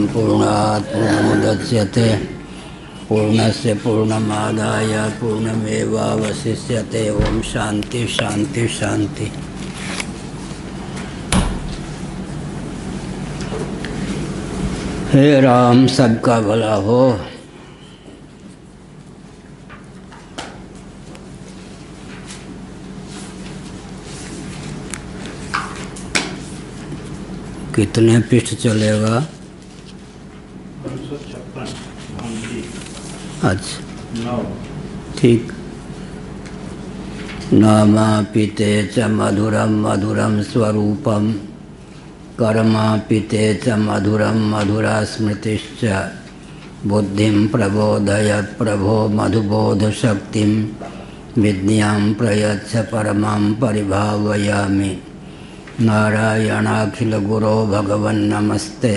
पूर्णात् पूर्णमुदच्यते पूर्णस्य पूर्णमादाय पूर्णमेवावशिष्यते। ओम शांति शांति शांति। हे राम, सबका भला हो। कितने पृष्ठ चलेगा? 556। अच्छा, 9। ठीक। नामापिते च मधुरम मधुरम स्वरूपम कर्मापिते च मधुरम मधुरा स्मृतिश्च बुद्धिं प्रबोधयत् प्रभो मधुबोध शक्तिं विद्यां प्रयच्छ परमां परिभावयामि। नारायणाखिल गुरो भगवन् नमस्ते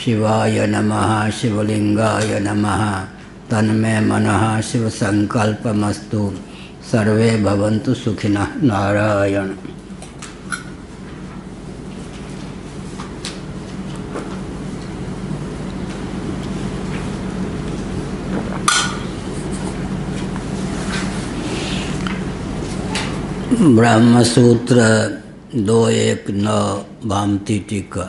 शिवाय नमः शिवलिंगाय नमः। तन्मे मनः शिव संकल्पमस्तु। सर्वे भवन्तु सुखिनः। नारायण। ब्रह्मसूत्र 219 भामती टीका।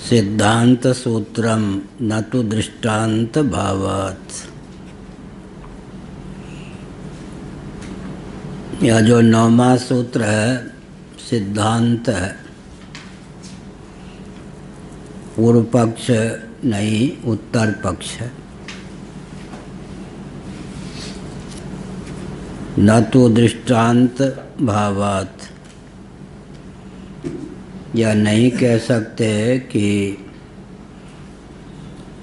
सिद्धांत सूत्रम न तो दृष्टांत भावात्। यह जो 9वां सूत्र है सिद्धांत है, पूर्व पक्ष नहीं उत्तर पक्ष है। न तो दृष्टांत भावात्, या नहीं कह सकते कि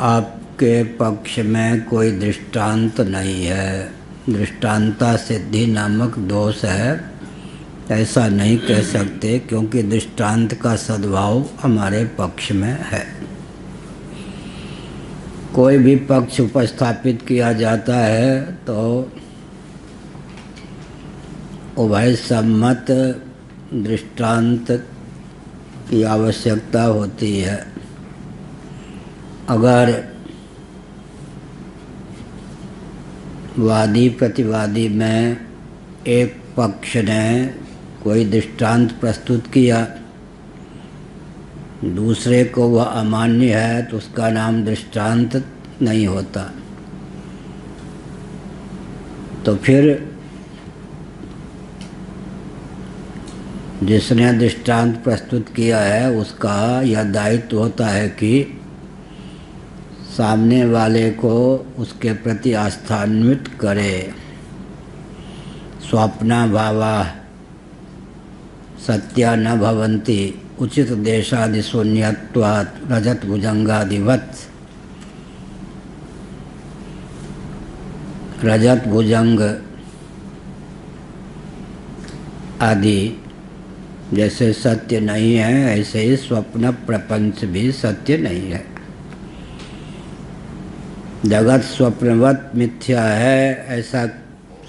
आपके पक्ष में कोई दृष्टांत नहीं है, दृष्टांता सिद्धि नामक दोष है, ऐसा नहीं कह सकते, क्योंकि दृष्टांत का सद्भाव हमारे पक्ष में है। कोई भी पक्ष उपस्थापित किया जाता है तो उभय सम्मत दृष्टांत की आवश्यकता होती है। अगर वादी प्रतिवादी में एक पक्ष ने कोई दृष्टांत प्रस्तुत किया, दूसरे को वह अमान्य है, तो उसका नाम दृष्टांत नहीं होता। तो फिर जिसने दृष्टांत प्रस्तुत किया है उसका यह दायित्व होता है कि सामने वाले को उसके प्रति आस्थान्वित करे। स्वप्ना भावा सत्या न भवन्ति उचित देशादि शून्यत्वात् रजत भुजंगादिवत्। रजत भुजंग आदि जैसे सत्य नहीं है, ऐसे ही स्वप्न प्रपंच भी सत्य नहीं है। जगत स्वप्नवत मिथ्या है, ऐसा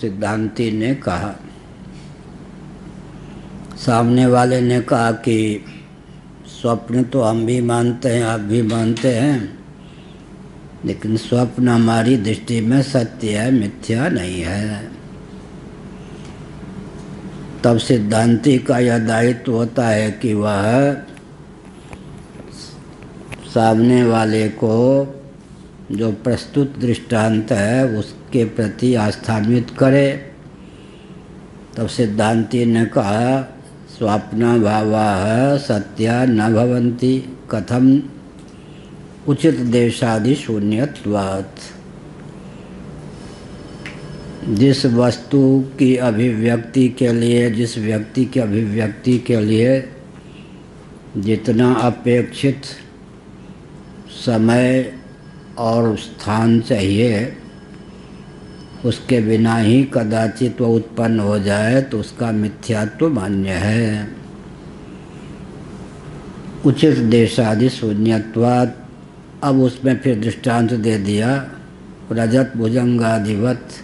सिद्धांती ने कहा। सामने वाले ने कहा कि स्वप्न तो हम भी मानते हैं, आप भी मानते हैं, लेकिन स्वप्न हमारी दृष्टि में सत्य है, मिथ्या नहीं है। तब सिद्धांती का यह दायित्व होता है कि वह सामने वाले को जो प्रस्तुत दृष्टांत है उसके प्रति आस्थान्वित करे। तब सिद्धांती ने कहा स्वप्न भावाः सत्या न भवन्ति कथम उचित देशादि शून्यत्वात्। जिस वस्तु की अभिव्यक्ति के लिए, जिस व्यक्ति की अभिव्यक्ति के लिए जितना अपेक्षित समय और स्थान चाहिए, उसके बिना ही कदाचित वह उत्पन्न हो जाए तो उसका मिथ्यात्व मान्य है। उचित देशादि शून्यत्वात्। अब उसमें फिर दृष्टांत दे दिया रजत भुजंगादिवत्।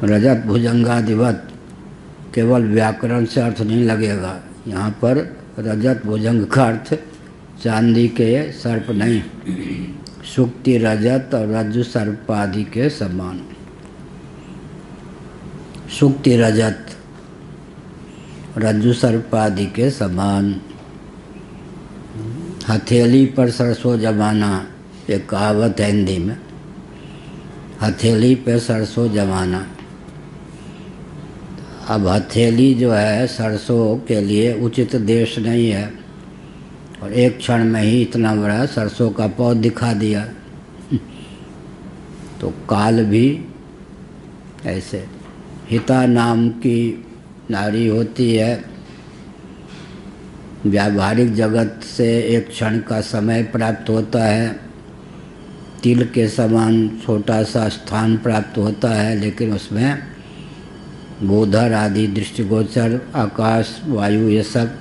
रजत भुजंगादिवत् केवल व्याकरण से अर्थ नहीं लगेगा, यहाँ पर रजत भुजंग का अर्थ चांदी के सर्प नहीं, सुक्ति रजत और रज्जु सर्प आदि के समान। सुक्ति रजत रज्जु सर्प आदि के समान। हथेली पर सरसों जमाना, एक कहावत है हिंदी में, हथेली पे सरसों जमाना। अब हथेली जो है सरसों के लिए उचित देश नहीं है, और एक क्षण में ही इतना बड़ा सरसों का पौध दिखा दिया। तो काल भी ऐसे। हिता नाम की नारी होती है, व्यावहारिक जगत से एक क्षण का समय प्राप्त होता है, तिल के समान छोटा सा स्थान प्राप्त होता है, लेकिन उसमें भूधर आदि दृष्टिगोचर, आकाश, वायु, ये सब।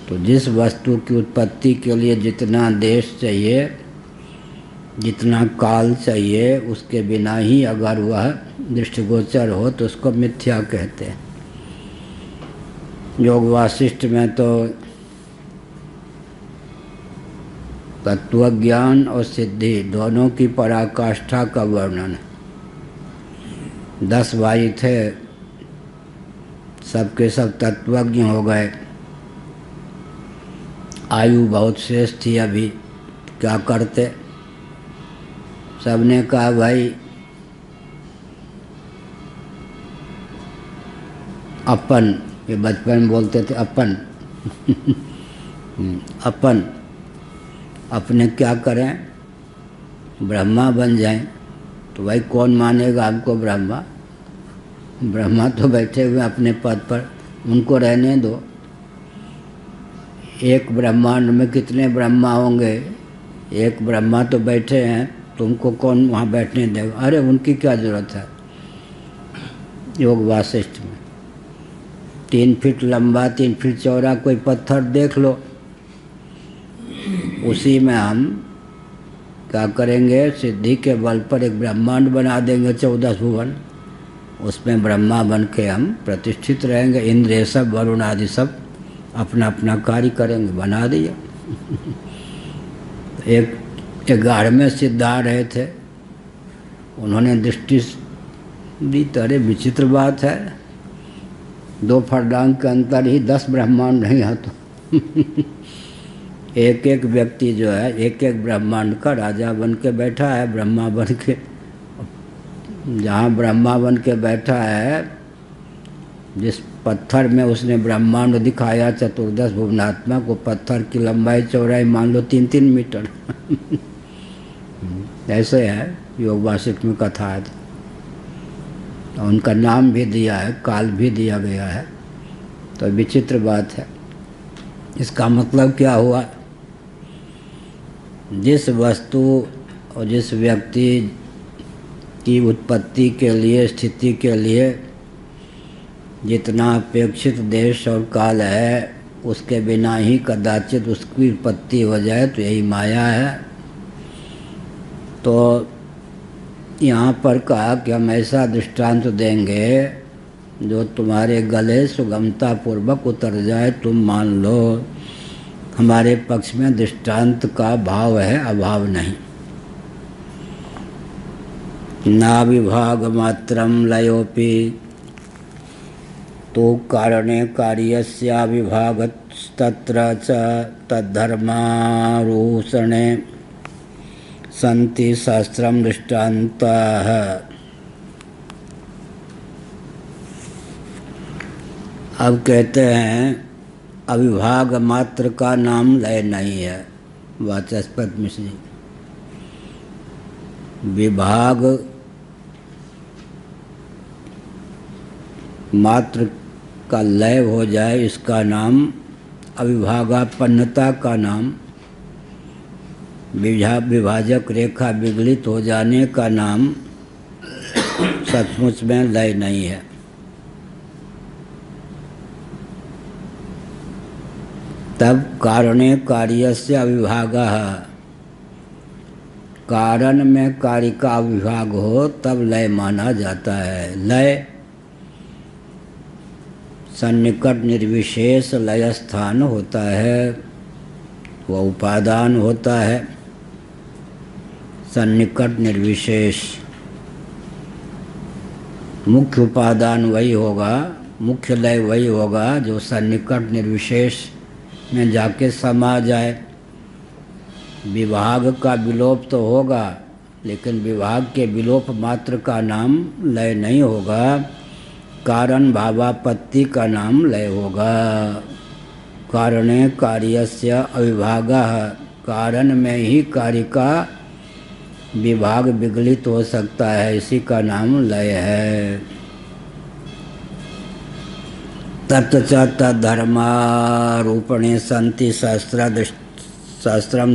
तो जिस वस्तु की उत्पत्ति के लिए जितना देश चाहिए, जितना काल चाहिए, उसके बिना ही अगर वह दृष्टिगोचर हो तो उसको मिथ्या कहते हैं। योग वासिष्ठ में तो तत्वज्ञान और सिद्धि दोनों की पराकाष्ठा का वर्णन है। 10 भाई थे, सबके सब तत्वज्ञ हो गए। आयु बहुत शेष थी, अभी क्या करते। सबने कहा भाई अपन, ये बचपन में बोलते थे अपन। अपन अपने क्या करें, ब्रह्मा बन जाएं। तो भाई कौन मानेगा आपको ब्रह्मा? ब्रह्मा तो बैठे हुए अपने पद पर, उनको रहने दो। एक ब्रह्मांड में कितने ब्रह्मा होंगे, एक ब्रह्मा तो बैठे हैं, तुमको कौन वहाँ बैठने देगा? अरे उनकी क्या ज़रूरत है। योग वासिष्ठ में 3 फीट लंबा 3 फीट चौड़ा कोई पत्थर देख लो, उसी में हम क्या करेंगे, सिद्धि के बल पर एक ब्रह्मांड बना देंगे, 14 भुवन। उसमें ब्रह्मा बन के हम प्रतिष्ठित रहेंगे। इंद्र ये सब, वरुण आदि सब अपना अपना कार्य करेंगे। बना दिया। एक 11वें सिद्ध आ रहे थे, उन्होंने दृष्टि दी, अरे विचित्र बात है, 2 फरदांग के अंतर ही 10 ब्रह्मांड नहीं है। तो एक एक व्यक्ति जो है एक एक ब्रह्मांड का राजा बन के बैठा है, ब्रह्मा बन के। जहाँ ब्रह्मा बन के बैठा है, जिस पत्थर में उसने ब्रह्मांड दिखाया चतुर्दश भुवनात्मक, वो पत्थर की लंबाई चौड़ाई मान लो 3-3 मीटर। ऐसे है। योग वासिष्ठ में कथा है, तो उनका नाम भी दिया है, काल भी दिया गया है। तो विचित्र बात है। इसका मतलब क्या हुआ, जिस वस्तु और जिस व्यक्ति की उत्पत्ति के लिए, स्थिति के लिए जितना अपेक्षित देश और काल है, उसके बिना ही कदाचित उसकी उत्पत्ति हो जाए, तो यही माया है। तो यहाँ पर कहा कि हम ऐसा दृष्टांत देंगे जो तुम्हारे गले सुगमता पूर्वक उतर जाए, तुम मान लो हमारे पक्ष में दृष्टांत का भाव है, अभाव नहीं। ना विभाग मात्रम लयोपि तो कारणे कार्यस्य विभागस्तत्र च तद्धर्मारूषणे संति शास्त्रम दृष्टान्तः। अब कहते हैं अविभाग मात्र का नाम लय नहीं है। वाचस्पति मिश्र जी, विभाग मात्र का लय हो जाए, इसका नाम अविभागापन्नता का नाम, विभाजक रेखा विगलित हो जाने का नाम सचमुच में लय नहीं है। तब कारणे कार्यस्य अविभागः, कारण में कार्य का अविभाग हो तब लय माना जाता है। लय सन्निकट निर्विशेष लय स्थान होता है, वह उपादान होता है। सन्निकट निर्विशेष, मुख्य उपादान वही होगा, मुख्य लय वही होगा जो सन्निकट निर्विशेष में जाके समा जाए। विभाग का विलोप तो होगा, लेकिन विभाग के विलोप मात्र का नाम लय नहीं होगा, कारण भावापत्ति का नाम लय होगा। कारणे कार्यस्य अविभागः, कारण में ही कार्य का विभाग विगलित हो सकता है, इसी का नाम लय है। तत् च तद्धर्मारूपणे सन्ति सहस्रम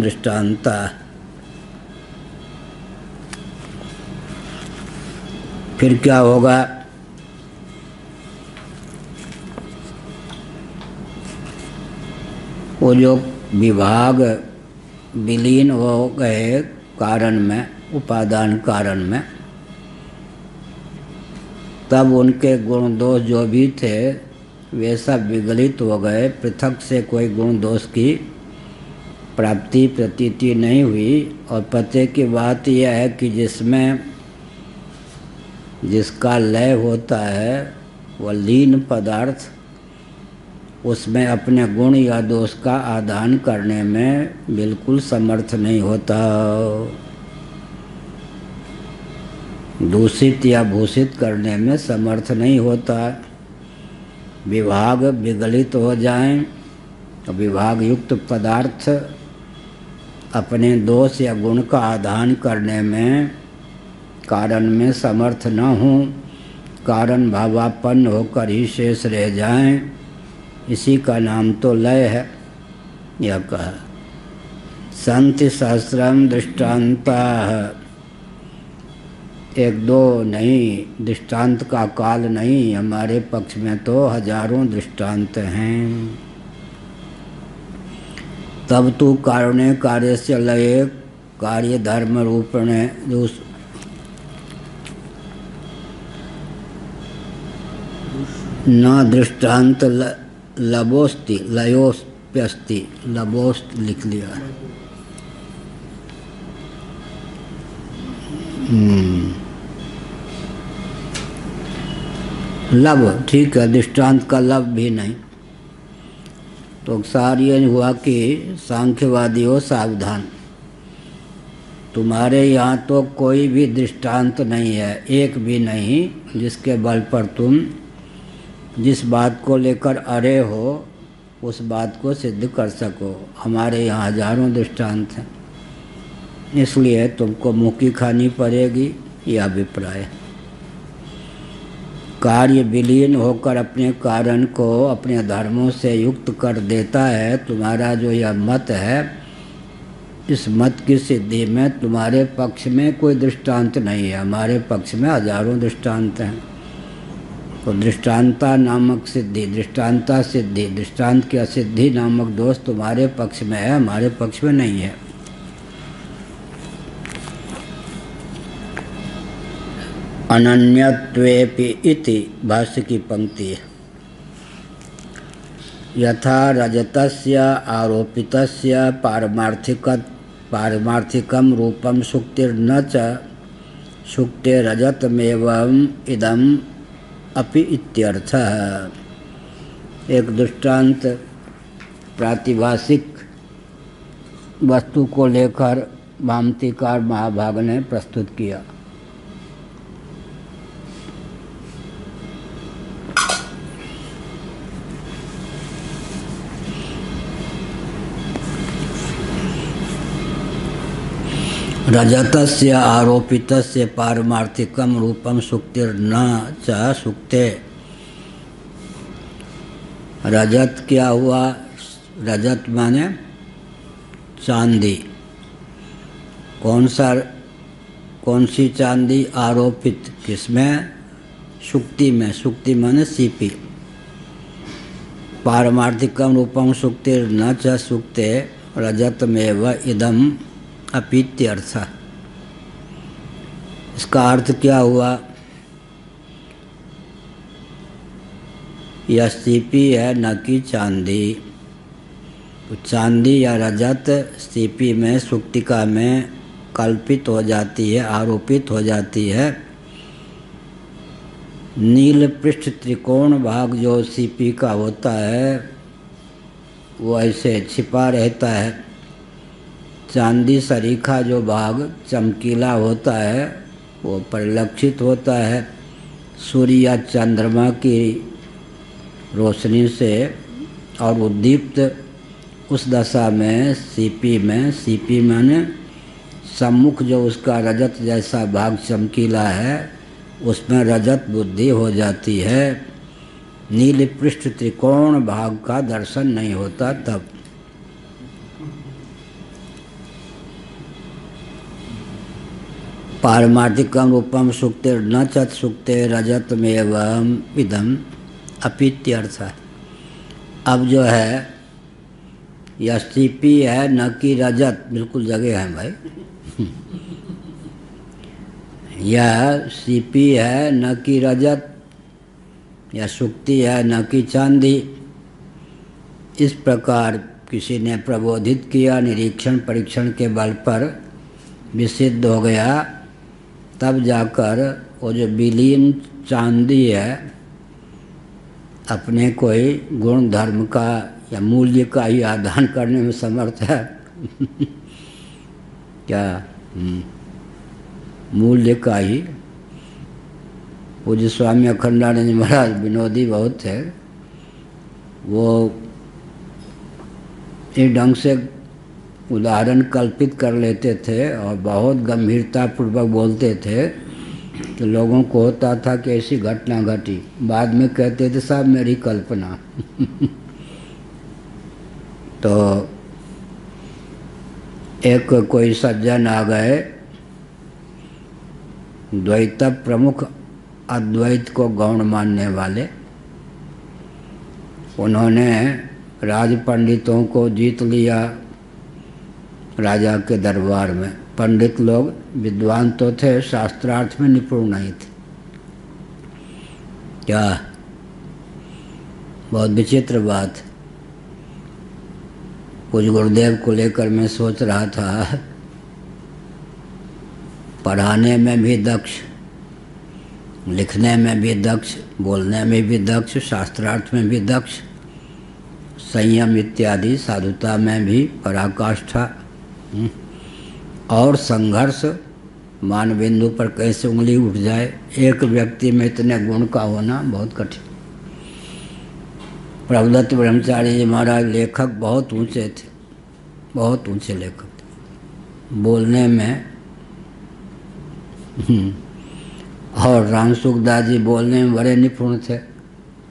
दृष्टान्ता। फिर क्या होगा? वो जो विभाग विलीन हो गए कारण में, उपादान कारण में, तब उनके गुण दोष जो भी थे वे सब विगलित हो गए। पृथक से कोई गुण दोष की प्राप्ति प्रतीति नहीं हुई। और पते की बात यह है कि जिसका लय होता है वह लीन पदार्थ, उसमें अपने गुण या दोष का आदान करने में बिल्कुल समर्थ नहीं होता, दूषित या भूषित करने में समर्थ नहीं होता। विभाग विगलित हो जाएं तो विभाग युक्त पदार्थ अपने दोष या गुण का आदान करने में कारण में समर्थ न हों, कारण भावापन्न होकर ही शेष रह जाएं, इसी का नाम तो लय है। यह कहा सन्ति सहस्रम दृष्टान्ताः, एक दो नहीं, दृष्टांत का काल नहीं, हमारे पक्ष में तो हजारों दृष्टांत हैं। तब तो कारणे कार्यस्य लये कार्य धर्म रूपणे न दृष्टांत लबोस्ति लयोस्प्यस्ति, लबोस्त लिख लिया। लब ठीक है, दृष्टांत का लब भी नहीं। तो सार ये हुआ कि सांख्यवादियों सावधान, तुम्हारे यहाँ तो कोई भी दृष्टांत नहीं है, एक भी नहीं, जिसके बल पर तुम जिस बात को लेकर अरे हो उस बात को सिद्ध कर सको। हमारे यहाँ हजारों दृष्टांत हैं, इसलिए तुमको मुक्की खानी पड़ेगी, यह अभिप्राय। कार्य विलीन होकर अपने कारण को अपने धर्मों से युक्त कर देता है। तुम्हारा जो यह मत है, इस मत की सिद्धि में तुम्हारे पक्ष में कोई दृष्टांत नहीं है, हमारे पक्ष में हजारों दृष्टांत हैं। तो दृष्टांता नामक सिद्धि, दृष्टांता सिद्धि, दृष्टांत की असिद्धि नामक दोष तुम्हारे पक्ष में है, हमारे पक्ष में नहीं है। अनन्यत्वेपि इति भाष्य की पंक्ति है। यथा रजतस्य आरोपितस्य पारमार्थिकम रूपम शुक्तिर्न च शुक्ते रजतमेवं इदम अपि इत्यर्थः। एक दृष्टांत प्रातिभाषिक वस्तु को लेकर भामतीकार महाभाग ने प्रस्तुत किया। रजतस्य आरोपितस्य पारमार्थिकम रूपम शुक्तिर्न च शुक्ते। रजत क्या हुआ? रजत माने चांदी। कौन सी चांदी? आरोपित किसमें? शुक्ति में। शुक्ति माने सीपी। पारमार्थिकम रूपम शुक्तिर्न च शुक्ते रजतमेव इदम अपीत्यर्थ। इसका अर्थ क्या हुआ? यह सीपी है न कि चांदी। तो चांदी या रजत सीपी में सुक्तिका में कल्पित हो जाती है, आरोपित हो जाती है। नील पृष्ठ त्रिकोण भाग जो सीपी का होता है वो ऐसे छिपा रहता है। चांदी सरीखा जो भाग चमकीला होता है वो परिलक्षित होता है सूर्य या चंद्रमा की रोशनी से और उद्दीप्त उस दशा में सीपी माने सम्मुख जो उसका रजत जैसा भाग चमकीला है उसमें रजत बुद्धि हो जाती है। नील पृष्ठ त्रिकोण भाग का दर्शन नहीं होता तब। पारमार्थिकम रूपम सुक्ते न चत सुक्ते रजतमेवम इदम अपीत्यर्थ। अब जो है यह सीपी है न कि रजत, बिल्कुल जगह है भाई। यह सीपी है न कि रजत, यह सुक्ति है न कि चांदी। इस प्रकार किसी ने प्रबोधित किया, निरीक्षण परीक्षण के बल पर विसिद्ध हो गया, तब जाकर वो जो विलीन चांदी है अपने कोई गुण धर्म का या मूल्य का ही आदान करने में समर्थ है। क्या मूल्य का ही। पूज्य स्वामी अखंडानंद महाराज विनोदी बहुत थे। वो इस ढंग से उदाहरण कल्पित कर लेते थे और बहुत गंभीरता पूर्वक बोलते थे कि लोगों को होता था कि ऐसी घटना घटी, बाद में कहते थे साहब मेरी कल्पना। तो एक कोई सज्जन आ गए, द्वैत प्रमुख अद्वैत को गौण मानने वाले। उन्होंने राज पंडितों को जीत लिया राजा के दरबार में। पंडित लोग विद्वान तो थे, शास्त्रार्थ में निपुण नहीं थे। क्या बहुत विचित्र बात। कुछ गुरुदेव को लेकर मैं सोच रहा था, पढ़ाने में भी दक्ष, लिखने में भी दक्ष, बोलने में भी दक्ष, शास्त्रार्थ में भी दक्ष, संयम इत्यादि साधुता में भी पराकाष्ठा, और संघर्ष मान बिंदु पर कैसे उंगली उठ जाए, एक व्यक्ति में इतने गुण का होना बहुत कठिन। प्रभुदत्त ब्रह्मचारी जी महाराज लेखक बहुत ऊंचे थे, बहुत ऊंचे लेखक थे बोलने में। और राम सुखदास जी बोलने में बड़े निपुण थे,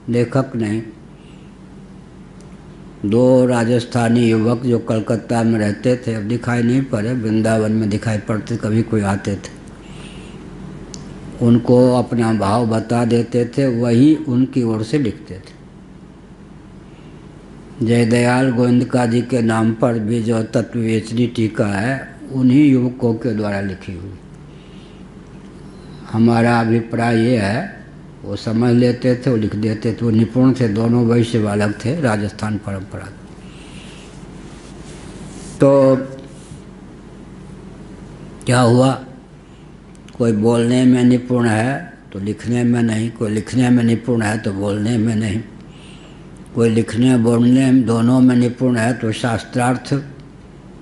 लेखक नहीं। दो राजस्थानी युवक जो कलकत्ता में रहते थे, अब दिखाई नहीं पड़े, वृंदावन में दिखाई पड़ते, कभी कोई आते थे, उनको अपना भाव बता देते थे, वही उनकी ओर से लिखते थे। जयदयाल गोविंदका जी के नाम पर भी जो तत्ववेचनी टीका है उन्हीं युवकों के द्वारा लिखी हुई। हमारा अभिप्राय ये है, वो समझ लेते थे, वो लिख देते थे, वो निपुण थे, दोनों वैश्य बालक थे राजस्थान परंपरा। तो क्या हुआ, कोई बोलने में निपुण है तो लिखने में नहीं, कोई लिखने में निपुण है तो बोलने में नहीं, कोई लिखने बोलने दोनों में निपुण है तो शास्त्रार्थ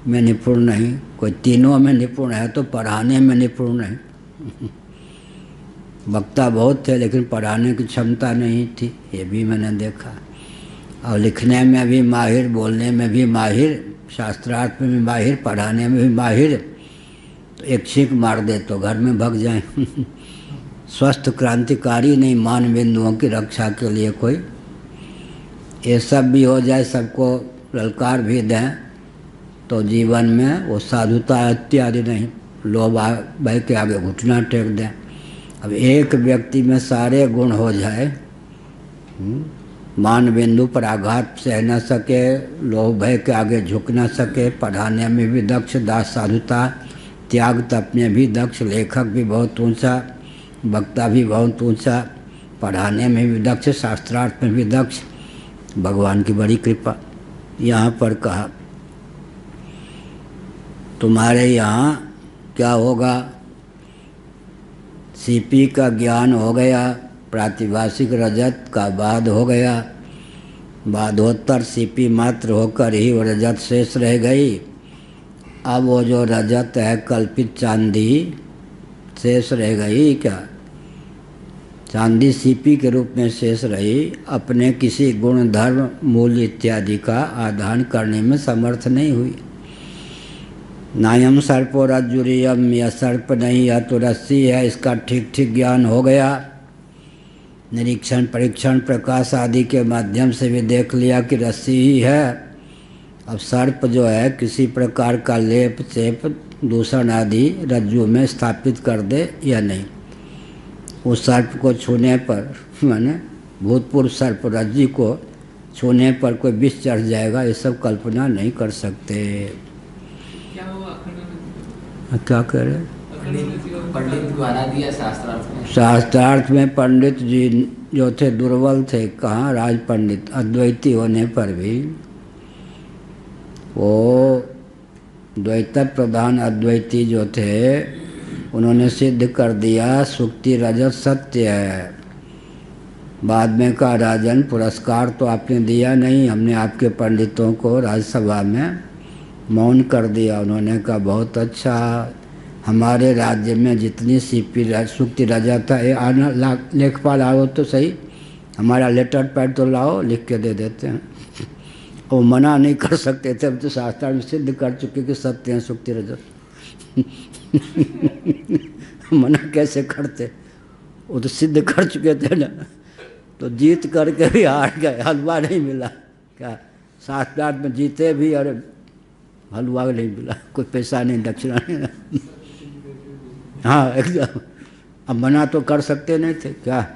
में निपुण नहीं, कोई तीनों में निपुण है तो पढ़ाने में निपुण नहीं। वक्ता बहुत थे लेकिन पढ़ाने की क्षमता नहीं थी, ये भी मैंने देखा। और लिखने में भी माहिर, बोलने में भी माहिर, शास्त्रार्थ में भी माहिर, पढ़ाने में भी माहिर, तो एक छींक मार दे तो घर में भग जाए। स्वस्थ क्रांतिकारी नहीं, मान बिंदुओं की रक्षा के लिए कोई ये सब भी हो जाए, सबको ललकार भी दें, तो जीवन में वो साधुता इत्यादि नहीं, लोभ भाई के आगे घुटना टेक दें। अब एक व्यक्ति में सारे गुण हो जाए, मान बिंदु पर आघात सह न सके, लोभ भय के आगे झुक न सके, पढ़ाने में भी दक्ष, दास साधुता, त्याग तप में भी दक्ष, लेखक भी बहुत ऊंचा, वक्ता भी बहुत ऊंचा, पढ़ाने में भी दक्ष, शास्त्रार्थ में भी दक्ष, भगवान की बड़ी कृपा। यहाँ पर कहा तुम्हारे यहाँ क्या होगा, सीपी का ज्ञान हो गया, प्रातिभाषिक रजत का बाद हो गया, बाधोत्तर सीपी मात्र होकर ही वो रजत शेष रह गई। अब वो जो रजत है कल्पित चांदी शेष रह गई क्या? चांदी सीपी के रूप में शेष रही, अपने किसी गुण धर्म मूल्य इत्यादि का आधान करने में समर्थ नहीं हुई। नायम सर्पो रज्जुरियम, यह सर्प नहीं यह तो रस्सी है, इसका ठीक ठीक ज्ञान हो गया। निरीक्षण परीक्षण प्रकाश आदि के माध्यम से भी देख लिया कि रस्सी ही है। अब सर्प जो है किसी प्रकार का लेप चेप दूषण आदि रज्जु में स्थापित कर दे या नहीं, उस सर्प को छूने पर, माने भूतपूर्व सर्प रज्जु को छूने पर कोई विष चढ़ जाएगा, ये सब कल्पना नहीं कर सकते। क्या कह रहे? पंडित द्वारा दिया शास्त्रार्थ में। शास्त्रार्थ में पंडित जी जो थे दुर्बल थे, कहाँ राज पंडित, अद्वैती होने पर भी वो द्वैत प्रधान अद्वैती जो थे उन्होंने सिद्ध कर दिया सुक्ति रजत सत्य है। बाद में कहा राजन पुरस्कार तो आपने दिया नहीं, हमने आपके पंडितों को राज्यसभा में मौन कर दिया। उन्होंने कहा बहुत अच्छा, हमारे राज्य में जितनी सीपी सुक्ति रजत है, आना लेखपाल आओ तो सही, हमारा लेटर पैड तो लाओ, लिख के दे देते हैं। वो मना नहीं कर सकते थे, अब तो शास्त्र में सिद्ध कर चुके कि सत्य हैं सुक्ति रजत। मना कैसे करते, वो तो सिद्ध कर चुके थे ना। तो जीत करके भी हार गए, हलवा नहीं मिला। क्या शास्त्रार्थ में जीते भी और हलवा नहीं मिला, कोई पैसा नहीं, दक्षिणा नहीं। हाँ एकदम। अब मना तो कर सकते नहीं थे, क्या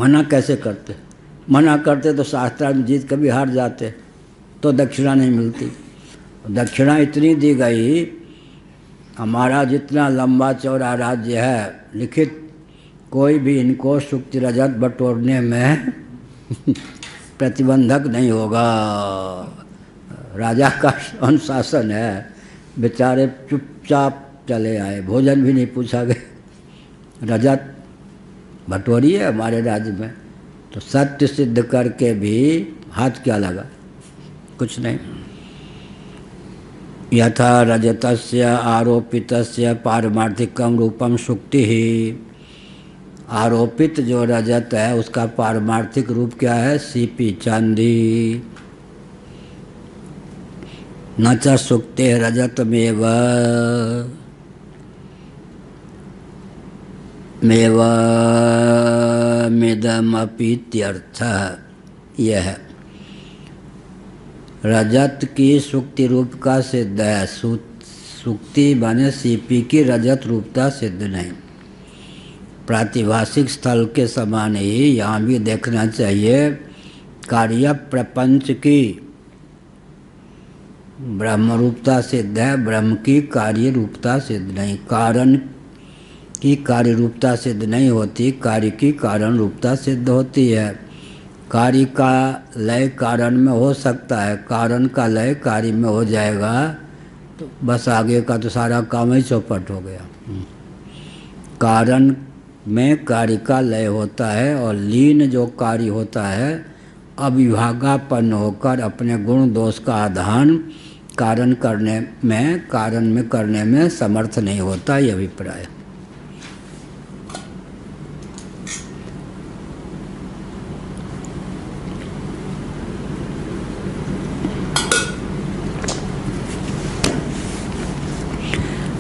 मना कैसे करते? मना करते तो शास्त्रार्थ में जीत कभी हार जाते तो दक्षिणा नहीं मिलती। दक्षिणा इतनी दी गई, हमारा जितना लंबा चौड़ा राज्य है लिखित, कोई भी इनको सुक्ति रजत बटोरने में प्रतिबंधक नहीं होगा। राजा का अनुशासन है, बेचारे चुपचाप चले आए, भोजन भी नहीं पूछा गया। रजत बटोरी है हमारे राज्य में, तो सत्य सिद्ध करके भी हाथ क्या लगा, कुछ नहीं। यथा रजतस्य आरोपितस्य पारमार्थिकम रूपम सुक्ति ही, आरोपित जो रजत है उसका पारमार्थिक रूप क्या है? सीपी चांदी। न च सुक्ते रजतमेव मेवमिदमपीत्यर्थः। यह है रजत की सुक्ति रूप का सिद्ध है। सुक्ति माने सीपी की रजत रूपता सिद्ध नहीं। प्रातिभाषिक स्थल के समान ही यहाँ भी देखना चाहिए, कार्य प्रपंच की ब्रह्म रूपता सिद्ध है, ब्रह्म की कार्य रूपता सिद्ध नहीं। कारण की कार्य रूपता सिद्ध नहीं होती, कार्य की कारण रूपता सिद्ध होती है। कार्य का लय कारण में हो सकता है, कारण का लय कार्य में हो जाएगा तो बस आगे का तो सारा काम ही चौपट हो गया। कारण में कार्य का लय होता है और लीन जो कार्य होता है अविभागापन्न होकर अपने गुण दोष का आधान कारण में करने में समर्थ नहीं होता, यह अभिप्राय।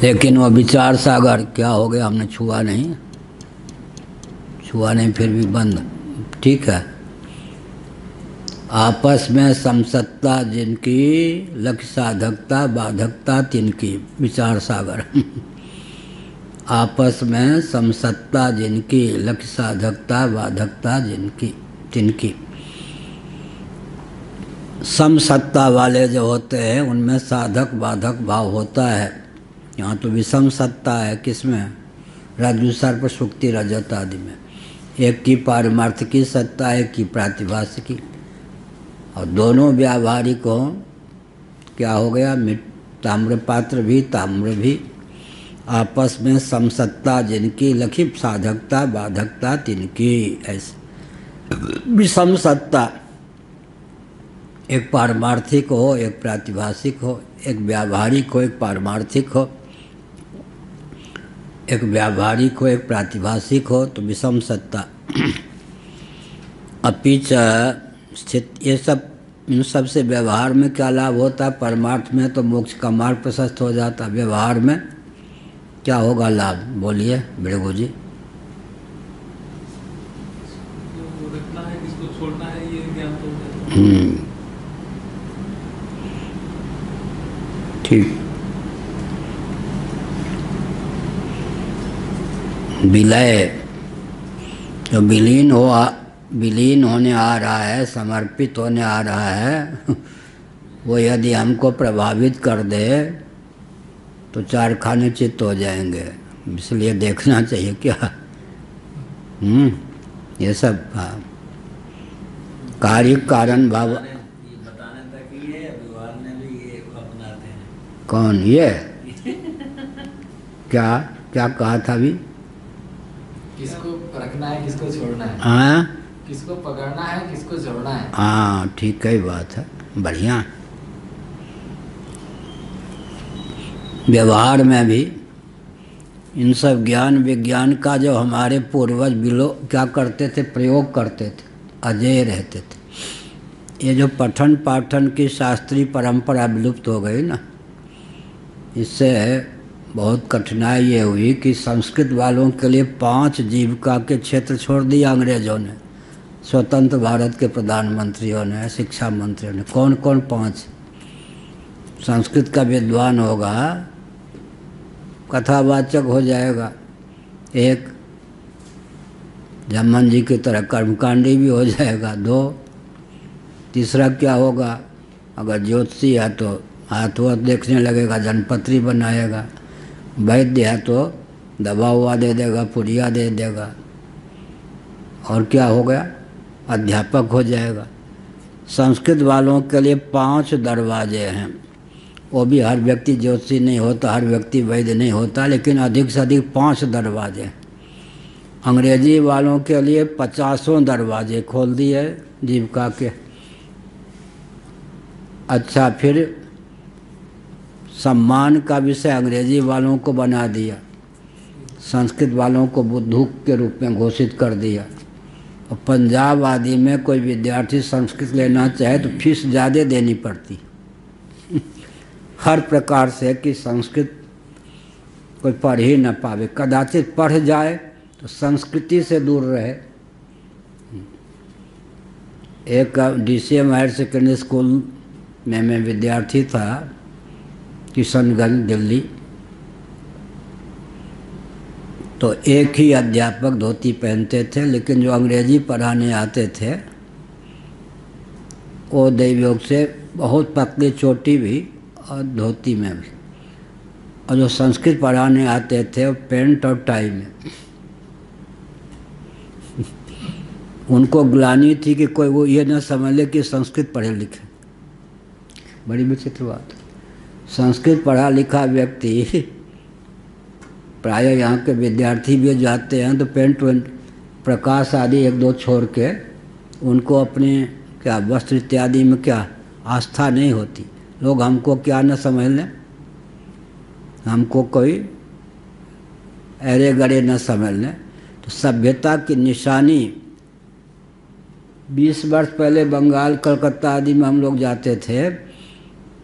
लेकिन वह विचार सागर क्या हो गया, हमने छुआ नहीं फिर भी बंद, ठीक है। आपस में समसत्ता जिनकी, लक्ष्य साधकता बाधकता तिनकी, विचार सागर। आपस में समसत्ता जिनकी, लक्ष्य साधकता बाधकता जिनकी तिनकी। समसत्ता वाले जो होते हैं उनमें साधक बाधक भाव होता है। यहाँ तो विषम सत्ता है, किसमें? रज्जु सर्प सुक्ति रजत आदि में। एक की पारमार्थिकी सत्ता, एक की प्रातिभासिकी, और दोनों व्यावहारिक हो। क्या हो गया? ताम्र पात्र भी ताम्र भी, आपस में समसत्ता जिनकी, लखी साधकता बाधकता तिनकी। ऐसे विषम सत्ता, एक पारमार्थिक हो एक प्रातिभासिक हो, एक व्यावहारिक हो एक पारमार्थिक हो, एक व्यावहारिक हो एक प्रातिभासिक हो, तो विषम सत्ता। अपिच स्थित, ये सब, इन सब से व्यवहार में क्या लाभ होता है? परमार्थ में तो मोक्ष का मार्ग प्रशस्त हो जाता, व्यवहार में क्या होगा लाभ? बोलिए भृगु जी। रखना है, किसको छोड़ना है, ये ज्ञान तो हो जाता। ठीक। विलय, जो विलीन होने आ रहा है, समर्पित होने आ रहा है, वो यदि हमको प्रभावित कर दे तो चार खाने चित्त हो जाएंगे। इसलिए देखना चाहिए क्या। ये सब कार्य कारण भाव। बताने तक ही है, व्यवहार में भी ये अपनाते हैं। कौन ये? क्या क्या कहा था अभी? किसको रखना है, किसको छोड़ना है। हाँ, किसको पकड़ना है, किसको छोड़ना है। हाँ ठीक है, बात है, बढ़िया। व्यवहार में भी इन सब ज्ञान विज्ञान का जो हमारे पूर्वज क्या करते थे? प्रयोग करते थे, अजेय रहते थे। ये जो पठन पाठन की शास्त्रीय परंपरा विलुप्त हो गई ना, इससे बहुत कठिनाई ये हुई कि संस्कृत वालों के लिए 5 जीविका के क्षेत्र छोड़ दिया अंग्रेजों ने, स्वतंत्र भारत के प्रधानमंत्रियों ने, शिक्षा मंत्रियों ने। कौन कौन? 5। संस्कृत का विद्वान होगा, कथावाचक हो जाएगा, एक जमन जी की तरह कर्मकांडी भी हो जाएगा, 2। तीसरा क्या होगा? अगर ज्योतिषी है तो हाथ वाथ देखने लगेगा, जनपत्री बनाएगा। वैद्य है तो दवा हुआ दे देगा, पुड़िया दे देगा। और क्या हो गया? अध्यापक हो जाएगा। संस्कृत वालों के लिए 5 दरवाजे हैं। वो भी हर व्यक्ति ज्योतिषी नहीं होता, हर व्यक्ति वैद्य नहीं होता, लेकिन अधिक से अधिक 5 दरवाजे हैं। अंग्रेजी वालों के लिए 50 दरवाजे खोल दिए जीविका के। अच्छा, फिर सम्मान का विषय अंग्रेजी वालों को बना दिया, संस्कृत वालों को बुद्धूक के रूप में घोषित कर दिया। और पंजाब आदि में कोई विद्यार्थी संस्कृत लेना चाहे तो फीस ज़्यादा देनी पड़ती हर प्रकार से, कि संस्कृत कोई पढ़ ही न पावे, कदाचित पढ़ जाए तो संस्कृति से दूर रहे। एक DCM हायर सेकेंडरी स्कूल में मैं विद्यार्थी था, किशनगंज दिल्ली। तो एक ही अध्यापक धोती पहनते थे, लेकिन जो अंग्रेजी पढ़ाने आते थे वो दैवयोग से बहुत पतली चोटी भी और धोती में भी, और जो संस्कृत पढ़ाने आते थे वो पेंट और टाई में। उनको ग्लानि थी कि कोई वो ये न समझ ले कि संस्कृत पढ़े लिखे। बड़ी विचित्र बात। संस्कृत पढ़ा लिखा व्यक्ति, प्रायः यहाँ के विद्यार्थी भी जाते हैं तो पेंट वेंट प्रकाश आदि 1-2 छोड़ के उनको अपने क्या वस्त्र इत्यादि में क्या आस्था नहीं होती। लोग हमको क्या न समझ लें, हमको कोई अरे गरे न समझ लें। तो सभ्यता की निशानी 20 वर्ष पहले बंगाल कलकत्ता आदि में हम लोग जाते थे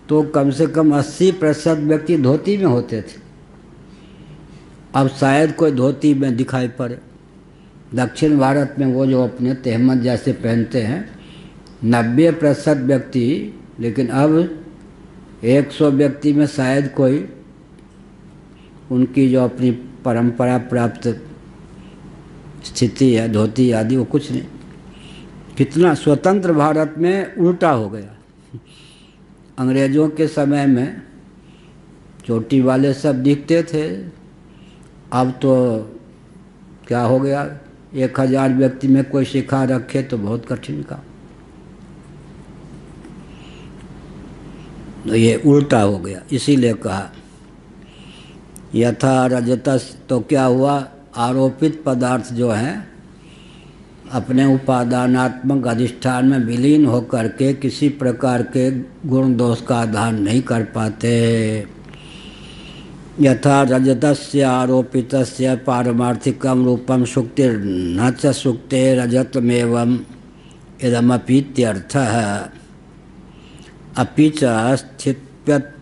तो कम से कम 80% व्यक्ति धोती में होते थे। अब शायद कोई धोती में दिखाई पड़े। दक्षिण भारत में वो जो अपने तहमत जैसे पहनते हैं 90% व्यक्ति, लेकिन अब 100 व्यक्ति में शायद कोई उनकी जो अपनी परंपरा प्राप्त स्थिति है धोती आदि वो कुछ नहीं। कितना स्वतंत्र भारत में उल्टा हो गया। अंग्रेज़ों के समय में चोटी वाले सब दिखते थे, अब तो क्या हो गया? 1000 व्यक्ति में कोई सिखा रखे तो बहुत कठिन काम। तो ये उल्टा हो गया, इसीलिए कहा यथा रजतस। तो क्या हुआ? आरोपित पदार्थ जो हैं अपने उपादानात्मक अधिष्ठान में विलीन होकर के किसी प्रकार के गुण दोष का आधान नहीं कर पाते। यथा रजतस्य आरोपितस्य पारमार्थिकम रूपम सुक्तिर् न च सुक्ते रजतमेवं इदमपीत्यर्थः। अपि च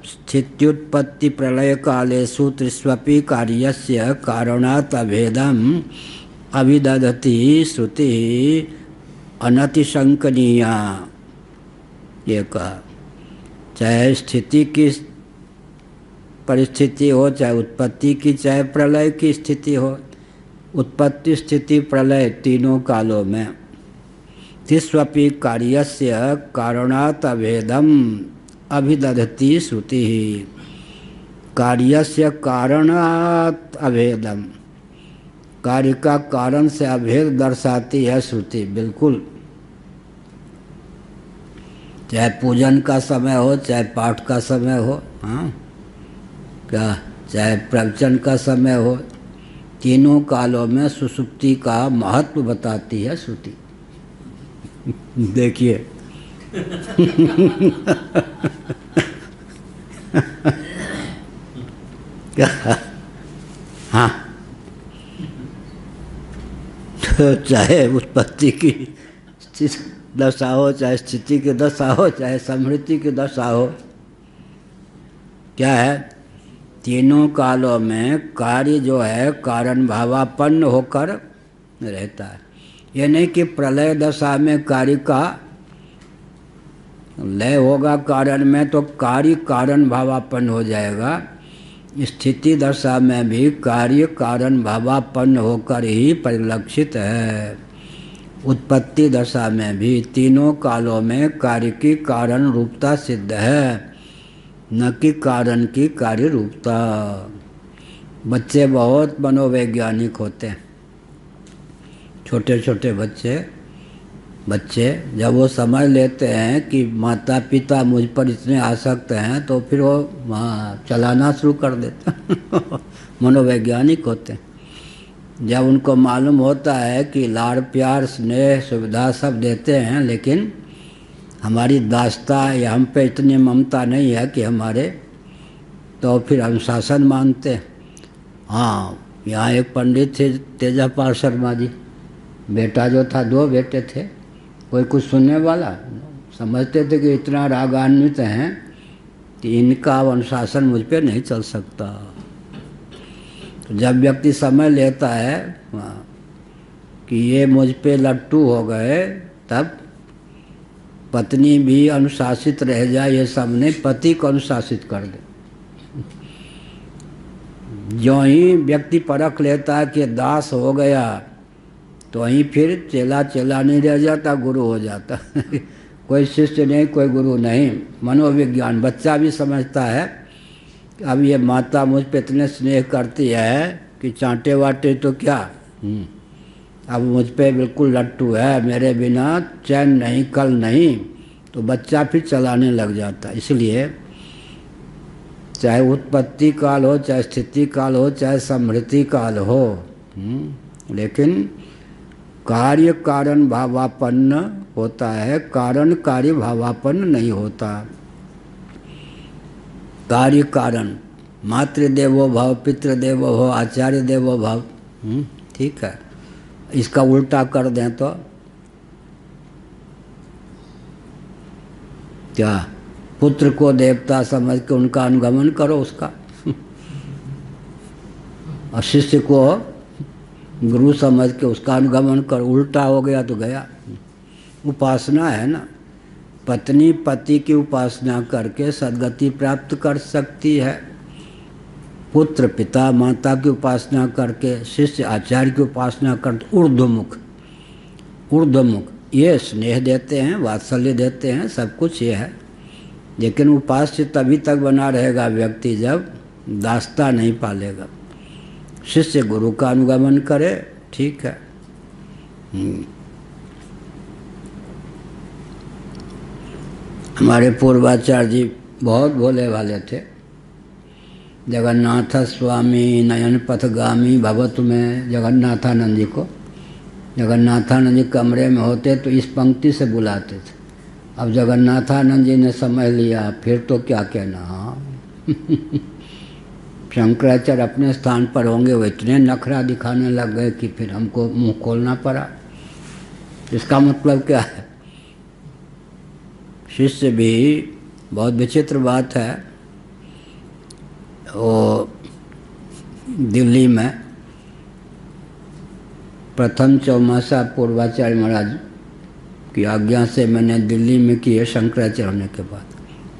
स्थित्युत्पत्ति प्रलय कालेषु त्रिष्वपि कार्यस्य कारणात् अभेदम् अभिदधति श्रुति अनतिशंकनीया। ये कहा, चाहे स्थिति की परिस्थिति हो, चाहे उत्पत्ति की, चाहे प्रलय की स्थिति हो, उत्पत्ति स्थिति प्रलय तीनों कालों में तिस्वपि कार्यस्य कारणात् अभेदम अभिदधति श्रुति। कार्यस्य कारणात् अभेदम, कार्य का कारण से अभेद दर्शाती है श्रुति। बिल्कुल, चाहे पूजन का समय हो, चाहे पाठ का समय हो, हाँ क्या, चाहे प्रवचन का समय हो, तीनों कालों में सुसुप्ति का महत्व बताती है श्रुति। देखिए क्या, हाँ, तो चाहे उत्पत्ति की दशा हो, चाहे स्थिति की दशा हो, चाहे समृद्धि की दशा हो, क्या है, तीनों कालों में कार्य जो है कारण भावापन्न होकर रहता है। ये नहीं कि प्रलय दशा में कार्य का लय होगा कारण में तो कार्य कारण भावापन्न हो जाएगा। स्थिति दशा में भी कार्य कारण भावापन्न होकर ही परिलक्षित है। उत्पत्ति दशा में भी तीनों कालों में कार्य की कारण रूपता सिद्ध है, न कि कारण की कार्य रूपता। बच्चे बहुत मनोवैज्ञानिक होते हैं, छोटे छोटे बच्चे जब वो समझ लेते हैं कि माता पिता मुझ पर इतने आसक्त हैं तो फिर वो चलाना शुरू कर देते हैं। मनोवैज्ञानिक होते हैं। जब उनको मालूम होता है कि लाड़ प्यार स्नेह सुविधा सब देते हैं, लेकिन हमारी दास्ता या हम पे इतनी ममता नहीं है कि हमारे, तो फिर अनुशासन मानते हैं। हाँ, यहाँ एक पंडित थे तेजापाल शर्मा जी, बेटा जो था, 2 बेटे थे, कोई कुछ सुनने वाला, समझते थे कि इतना रागान्वित हैं कि इनका अनुशासन मुझ पे नहीं चल सकता। तो जब व्यक्ति समझ लेता है कि ये मुझ पे लट्टू हो गए, तब पत्नी भी अनुशासित रह जाए, ये सब ने पति को अनुशासित कर दे। जो ही व्यक्ति परख लेता है कि दास हो गया, तो वहीं फिर चेला नहीं रह जाता, गुरु हो जाता। कोई शिष्य नहीं, कोई गुरु नहीं। मनोविज्ञान बच्चा भी समझता है कि अब ये माता मुझ पे इतने स्नेह करती है कि चांटे वाटे तो क्या, अब मुझ पे बिल्कुल लट्टू है, मेरे बिना चैन नहीं, कल नहीं, तो बच्चा फिर चलाने लग जाता। इसलिए चाहे उत्पत्ति काल हो, चाहे स्थिति काल हो, चाहे समृद्धि काल हो, लेकिन कार्य कारण भावापन्न होता है, कारण कार्य भावापन्न नहीं होता। कार्य कारण मातृदेवो भव, पितृदेवो भव, आचार्य देवो भव, ठीक है। इसका उल्टा कर दें तो क्या, पुत्र को देवता समझ के उनका अनुगमन करो उसका, और शिष्य को गुरु समझ के उसका अनुगमन करो। उल्टा हो गया तो गया। उपासना है ना, पत्नी पति की उपासना करके सद्गति प्राप्त कर सकती है, पुत्र पिता माता की उपासना करके, शिष्य आचार्य की उपासना करके, ऊर्ध्वमुख ये स्नेह देते हैं, वात्सल्य देते हैं, सब कुछ ये है। लेकिन उपास्य तभी तक बना रहेगा व्यक्ति जब दास्ता नहीं पालेगा। शिष्य गुरु का अनुगमन करे, ठीक है। हमारे पूर्वाचार्य जी बहुत भोले वाले थे। जगन्नाथ स्वामी नयन पथगामी भवतु में जगन्नाथानंद जी को, जगन्नाथानंद जी कमरे में होते तो इस पंक्ति से बुलाते थे। अब जगन्नाथानंद जी ने समझ लिया, फिर तो क्या कहना। हाँ शंकराचार्य अपने स्थान पर होंगे, वो इतने नखरा दिखाने लग गए कि फिर हमको मुंह खोलना पड़ा। इसका मतलब क्या है? शिष्य भी, बहुत विचित्र बात है, वो दिल्ली में प्रथम चौमासा पूर्वाचार्य महाराज की आज्ञा से मैंने दिल्ली में किए शंकराचार्य होने के बाद।